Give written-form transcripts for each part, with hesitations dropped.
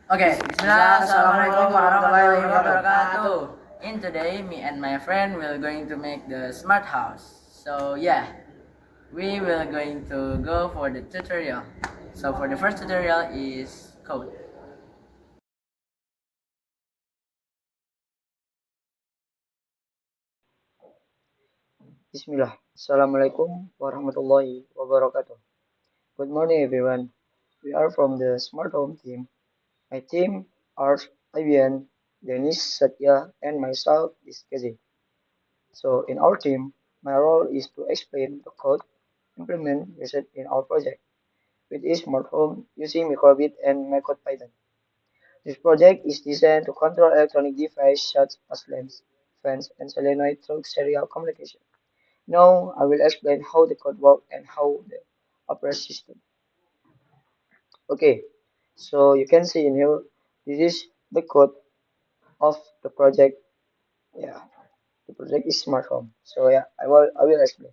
Okay, Bismillah, Assalamualaikum warahmatullahi wabarakatuh. In today, me and my friend will going to make the smart house. So yeah, we will going to go for the tutorial. So for the first tutorial is code. Bismillah. Assalamualaikum warahmatullahi wabarakatuh. Good morning, everyone. We are from the Smart Home team. My team are Fabian, Denis, Satya, and myself is Kezi. So, in our team, my role is to explain the code, implement research in our project, which is Smart Home using Microbit and MicroPython. This project is designed to control electronic devices such as lamps, fans, and solenoid through serial communication. Now I will explain how the code works and how the operating system. Okay, so you can see in here, this is the code of the project. Yeah, the project is smart home. So yeah, I will explain.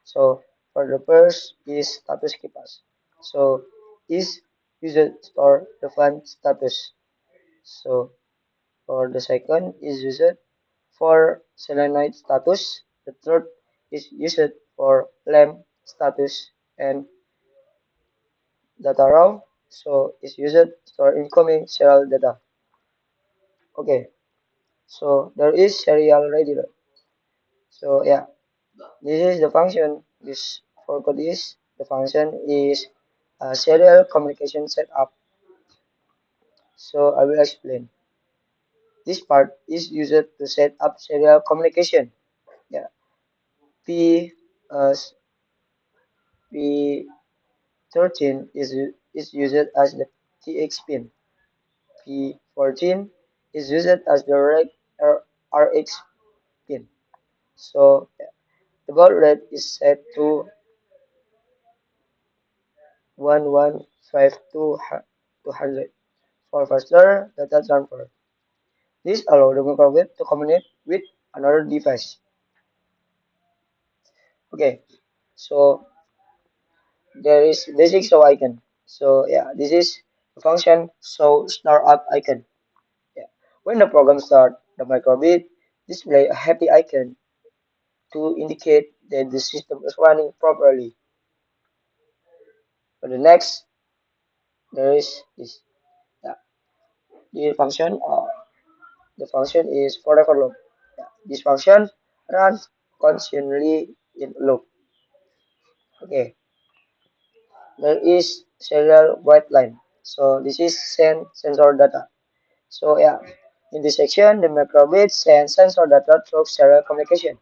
So for the first is status keepers. So is user store the fund status. So for the second is used for solenoid status. The third is used for lamp status and data row. So it's used to store incoming serial data. Okay, so there is serial reader. So yeah, this is the function. This for code is the function is a serial communication setup. So I will explain. This part is used to set up serial communication. Yeah, P uh, P13 is used as the TX pin. P14 is used as the RX pin. So the baud rate is set to 115200 for faster data transfer. This allows the microwave to communicate with another device. Okay, so there is basic show icon. So yeah, this is the function show start up icon. Yeah. When the program starts, the microbit display a happy icon to indicate that the system is running properly. For the next, there is this. Yeah, the function the function is forever loop. Yeah, this function runs constantly in loop. Okay, there is serial write line. So this is send sensor data. So yeah, in this section, the microbit sends sensor data through serial communication.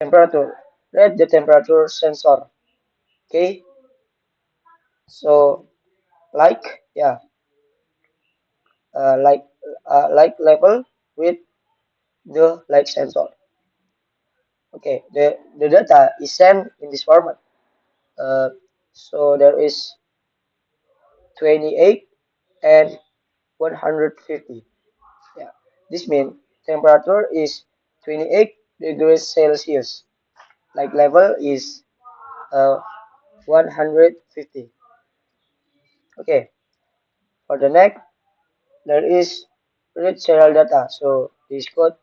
Temperature, read the temperature sensor. Okay, so yeah, uh, like like level with the light sensor. Okay, the data is sent in this format. Uh, so there is 28 and 150. Yeah, this means temperature is 28 degrees Celsius. Like level is 150. Okay, for the next there is read serial data. So this code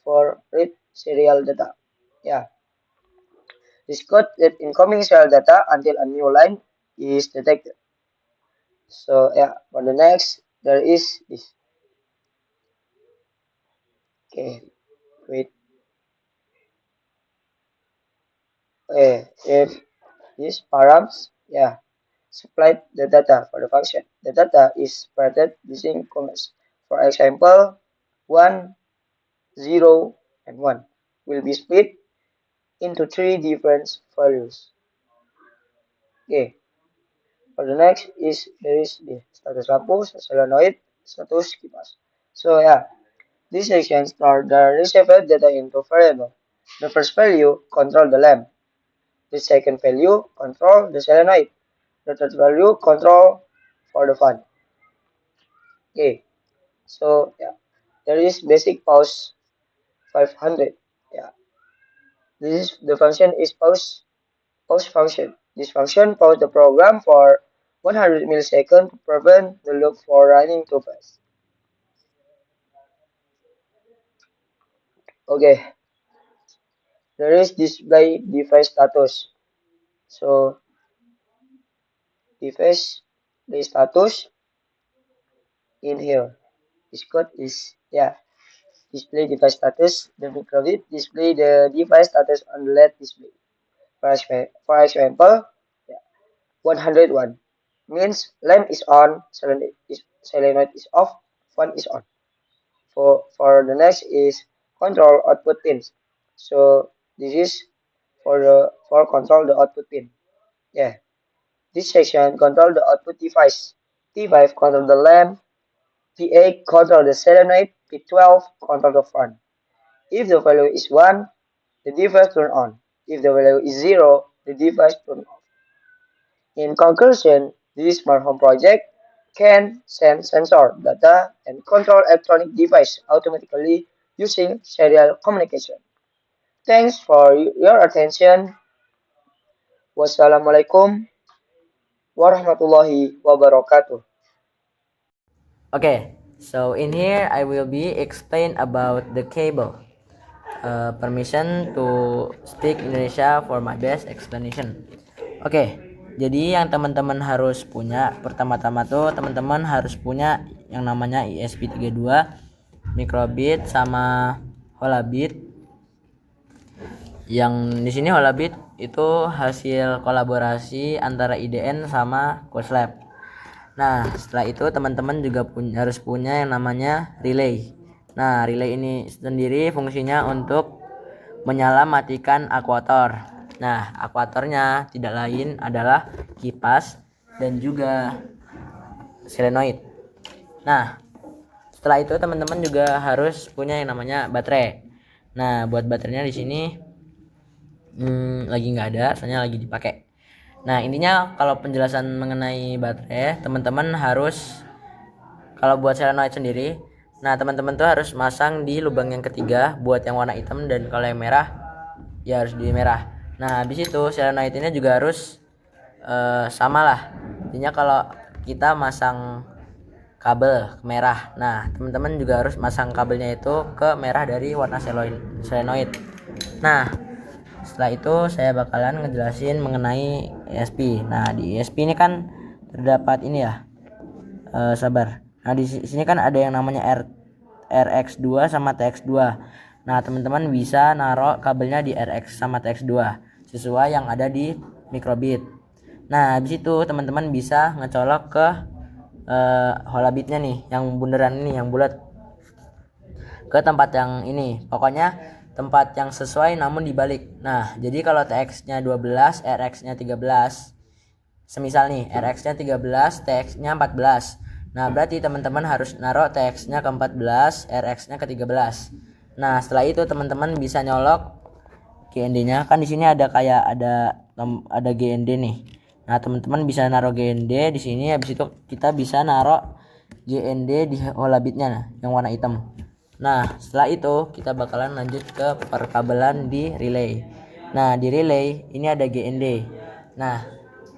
for read serial data. Yeah, this code that incoming serial data until a new line is detected. So yeah, for the next there is this. Okay, wait. If this params, yeah, supplied the data for the function. The data is separated using comments. For example, 1, 0, and 1 will be split into three different values. Okay, for the next is there is the status lampu, solenoid, status kipas. So yeah, this section store the received data into variable. The first value control the lamp. The second value control the solenoid. The third value control for the fun. Okay, so yeah, there is basic pause 500. Yeah, this is the function is pause function. This function pause the program for 100 milliseconds to prevent the loop for running too fast. Okay, there is display device status. So device the status in here. This code is display device status. The microbit display the device status on the LED display. For example, 101 means lamp is on, solenoid is off, fan is on. For the next is control output pins. So this is for control the output pin. Yeah. This section control the output device. P5 control the lamp. P8 control the solenoid. P12 control the fan. If the value is 1, the device turn on. If the value is 0, the device turn off. In conclusion, this smart home project can send sensor data and control electronic device automatically using serial communication. Thanks for your attention. Wassalamualaikum warahmatullahi wabarakatuh. Okay, so in here I will be explain about the cable. Permission to speak Indonesia for my best explanation. Oke, jadi yang teman-teman harus punya pertama-tama tuh teman-teman harus punya yang namanya ESP32, microbit sama holabit. Yang di sini holabit itu hasil kolaborasi antara IDN sama Koslab. Nah, setelah itu teman-teman juga harus punya yang namanya relay. Nah, relay ini sendiri fungsinya untuk menyala matikan akuator. Nah, akuatornya tidak lain adalah kipas dan juga solenoid. Nah, setelah itu teman-teman juga harus punya yang namanya baterai. Nah, buat baterainya di sini lagi nggak ada, soalnya lagi dipakai. Nah, intinya kalau penjelasan mengenai baterai, teman-teman harus kalau buat solenoid sendiri, nah teman-teman tuh harus masang di lubang yang ketiga buat yang warna hitam, dan kalau yang merah ya harus di merah. Nah, habis itu solenoid ini juga harus sama lah. Intinya kalau kita masang kabel ke merah, nah teman-teman juga harus masang kabelnya itu ke merah dari warna solenoid. Nah, setelah itu saya bakalan ngejelasin mengenai ESP. Nah, di ESP ini kan terdapat ini ya, sabar. Nah, di sini kan ada yang namanya RX2 sama TX2. Nah, teman-teman bisa naruh kabelnya di RX sama TX2 sesuai yang ada di microbit. Nah, habis itu teman-teman bisa ngecolok ke holabitnya nih, yang bundaran ini, yang bulat, ke tempat yang ini. Pokoknya tempat yang sesuai namun dibalik. Nah, jadi kalau TX-nya 12, RX-nya 13. Semisal nih, RX-nya 13, TX-nya 14. Nah, berarti teman-teman harus naruh TX-nya ke 14, RX-nya ke 13. Nah, setelah itu teman-teman bisa nyolok GND-nya. Kan di sini ada kayak ada GND nih. Nah, teman-teman bisa naruh GND di sini. Habis itu kita bisa naruh GND di holabitnya yang warna hitam. Nah, setelah itu kita bakalan lanjut ke perkabelan di relay. Nah, di relay ini ada GND. Nah,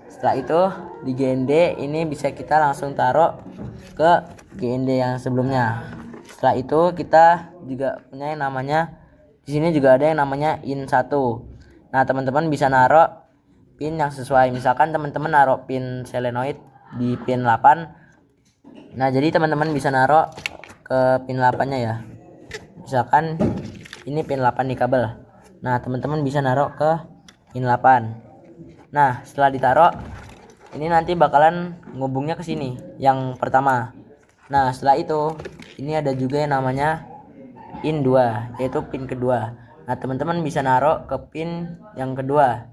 setelah itu di GND ini bisa kita langsung taruh ke GND yang sebelumnya. Setelah itu kita juga punya yang namanya, di sini juga ada yang namanya in1. Nah, teman-teman bisa naruh pin yang sesuai. Misalkan teman-teman naruh pin solenoid di pin 8. Nah, jadi teman-teman bisa naruh ke pin 8-nya ya. Misalkan ini pin 8 di kabel. Nah, teman-teman bisa naruh ke pin 8. Nah, setelah ditaruh, ini nanti bakalan ngubungnya ke sini yang pertama. Nah, setelah itu ini ada juga yang namanya in 2, yaitu pin kedua. Nah, teman-teman bisa naruh ke pin yang kedua.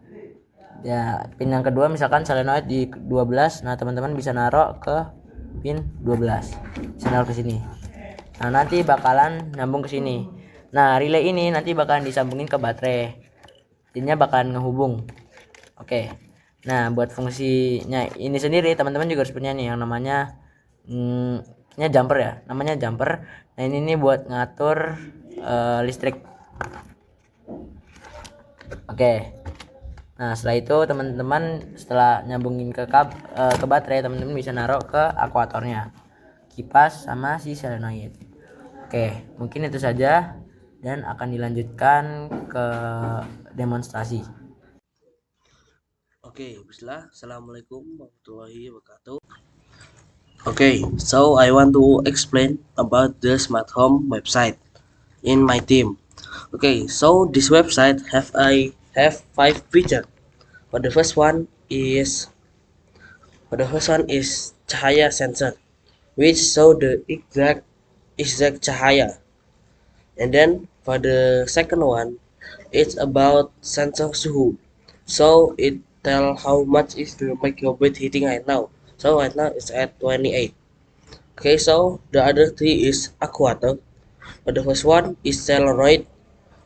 Ya, pin yang kedua misalkan solenoid di 12. Nah, teman-teman bisa naruh ke pin 12. Bisa naruh ke sini. Nah, nanti bakalan nyambung ke sini. Nah, relay ini nanti bakalan disambungin ke baterai. Jadinya bakalan ngehubung. Oke. Nah, buat fungsinya ini sendiri teman-teman juga harus punya nih yang namanya ini jumper ya. Namanya jumper. Nah, ini nih buat ngatur listrik. Oke. Nah, setelah itu teman-teman setelah nyambungin ke baterai, teman-teman bisa naruh ke akuatornya, kipas sama si solenoid. Oke, mungkin itu saja dan akan dilanjutkan ke demonstrasi. Okay, bismillah. Assalamualaikum warahmatullahi wabarakatuh. Okay, so I want to explain about the smart home website in my team. Okay, so this website have five features. But the first one is cahaya sensor, which show the exact cahaya. And then for the second one, it's about sensor suhu. So it tell how much is the microwave heating right now. So right now it's at 28. Okay, so the other three is actuator. But the first one is solenoid.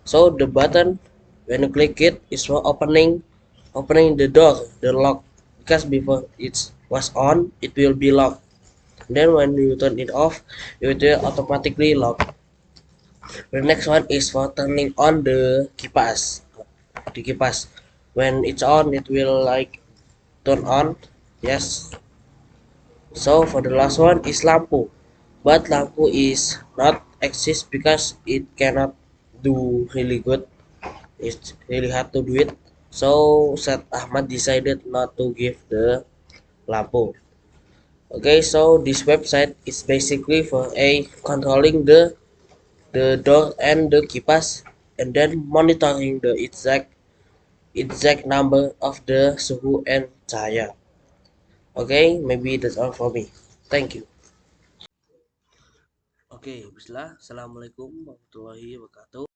So the button when you click it is for opening the door, the lock. Because before it was on, it will be locked. Then when you turn it off, it will automatically lock. The next one is for turning on the kipas. The kipas. When it's on, it will like turn on. Yes. So for the last one is lampu. But lampu is not exist because it cannot do really good. It's really hard to do it. So Seth Ahmad decided not to give the lampu. Okay, so this website is basically for a controlling the door and the kipas, and then monitoring the exact number of the suhu and cahaya. Okay, maybe that's all for me. Thank you. Okay, bismillah. Assalamualaikum warahmatullahi wabarakatuh.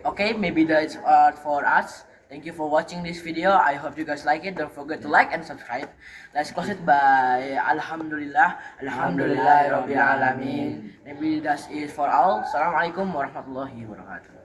Okay, maybe that's for us. Thank you for watching this video. I hope you guys like it. Don't forget to like and subscribe. Let's close it by Alhamdulillah. Alhamdulillah Rabbil Alamin. Maybe that is for all. Assalamualaikum warahmatullahi wabarakatuh.